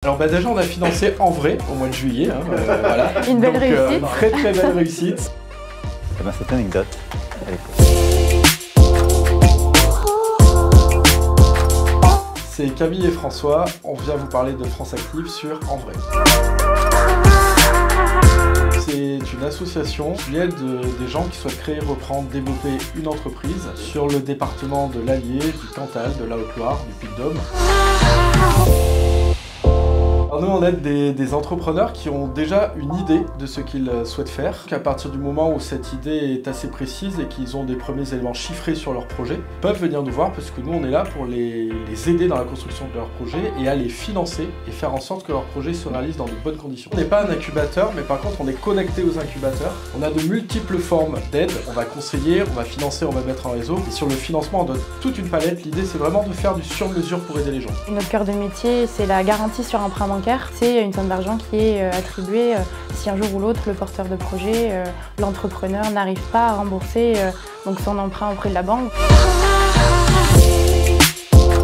Alors déjà on a financé en vrai au mois de juillet, voilà. Une belle réussite. Très très belle réussite. Eh ben, cette anecdote, elle est C'est Camille et François, on vient vous parler de France Active sur En Vrai. C'est une association qui aide des gens qui souhaitent créer, reprendre, développer une entreprise sur le département de l'Allier, du Cantal, de la Haute-Loire, du Puy-de-Dôme. Alors nous on aide des entrepreneurs qui ont déjà une idée de ce qu'ils souhaitent faire. À partir du moment où cette idée est assez précise et qu'ils ont des premiers éléments chiffrés sur leur projet, ils peuvent venir nous voir parce que nous on est là pour les aider dans la construction de leur projet et à les financer et faire en sorte que leur projet se réalise dans de bonnes conditions. On n'est pas un incubateur, mais par contre on est connecté aux incubateurs. On a de multiples formes d'aide, on va conseiller, on va financer, on va mettre en réseau. Et sur le financement on donne toute une palette. L'idée c'est vraiment de faire du sur-mesure pour aider les gens. Notre cœur de métier c'est la garantie sur emprunt bancaire. C'est une somme d'argent qui est attribuée si un jour ou l'autre le porteur de projet, l'entrepreneur n'arrive pas à rembourser donc son emprunt auprès de la banque.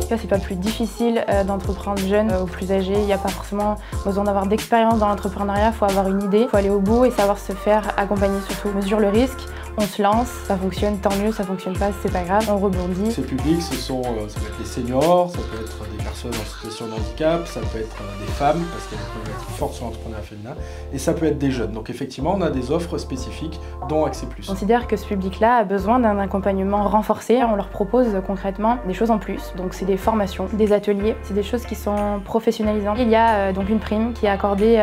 C'est pas plus difficile d'entreprendre jeune ou plus âgé, il n'y a pas forcément besoin d'avoir d'expérience dans l'entrepreneuriat, il faut avoir une idée, il faut aller au bout et savoir se faire accompagner surtout. On mesure le risque, on se lance, ça fonctionne, tant mieux, ça fonctionne pas, c'est pas grave, on rebondit. Ces publics, ça peut être les seniors, ça peut être des personnes en situation de handicap, ça peut être des femmes, parce qu'il y a des problématiques fortes sur l'entrepreneuriat féminin, et ça peut être des jeunes. Donc effectivement, on a des offres spécifiques, dont Accès Plus. On considère que ce public-là a besoin d'un accompagnement renforcé. On leur propose concrètement des choses en plus. Donc c'est des formations, des ateliers, c'est des choses qui sont professionnalisantes. Il y a donc une prime qui est accordée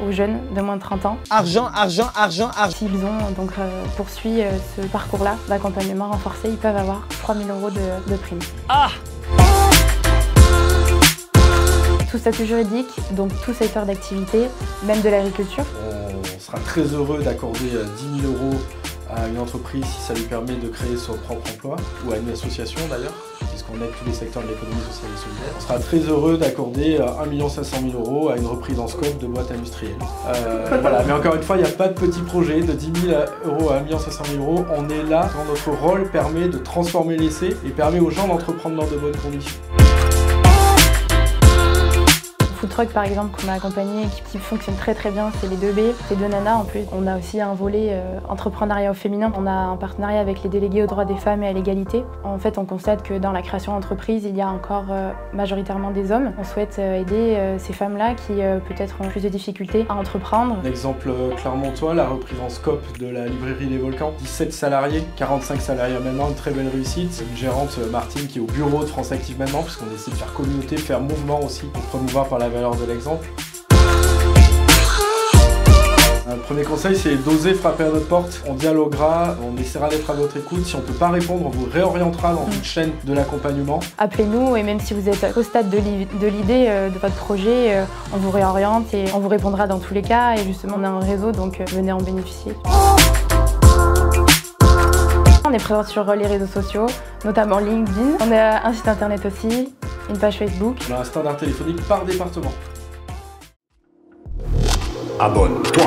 aux jeunes de moins de 30 ans. Argent, argent, argent, argent. S'ils ont donc poursuivi ce parcours-là d'accompagnement renforcé, ils peuvent avoir 3 000 € de prime. Ah! Tout statut juridique, donc tout secteur d'activité, même de l'agriculture. On sera très heureux d'accorder 10 000 € à une entreprise si ça lui permet de créer son propre emploi, ou à une association d'ailleurs, puisqu'on aide tous les secteurs de l'économie sociale et solidaire. On sera très heureux d'accorder 1 500 000 € à une reprise en scope de boîte industrielle. Voilà, mais encore une fois, il n'y a pas de petit projet de 10 000 € à 1 500 000 €. On est là quand notre rôle permet de transformer l'essai et permet aux gens d'entreprendre dans de bonnes conditions. Food Truck par exemple qu'on a accompagné qui fonctionne très bien, c'est les 2B, c'est 2 nanas en plus. On a aussi un volet entrepreneuriat au féminin. On a un partenariat avec les délégués aux droits des femmes et à l'égalité. En fait on constate que dans la création d'entreprise il y a encore majoritairement des hommes. On souhaite aider ces femmes-là qui peut-être ont plus de difficultés à entreprendre. Un exemple clermontois, la reprise en scope de la librairie Les Volcans. 17 salariés, 45 salariés maintenant, une très belle réussite. Une gérante Martine qui est au bureau de France Active maintenant, puisqu'on essaie de faire communauté, faire mouvement aussi, pour promouvoir par la valeur de l'exemple. Le premier conseil, c'est d'oser frapper à notre porte. On dialoguera, on essaiera d'être à votre écoute. Si on ne peut pas répondre, on vous réorientera dans une chaîne de l'accompagnement. Appelez-nous et même si vous êtes au stade de l'idée de votre projet, on vous réoriente et on vous répondra dans tous les cas. Et justement, on a un réseau, donc venez en bénéficier. On est présent sur les réseaux sociaux, notamment LinkedIn. On a un site internet aussi, une page Facebook. On a un standard téléphonique par département. Abonne-toi.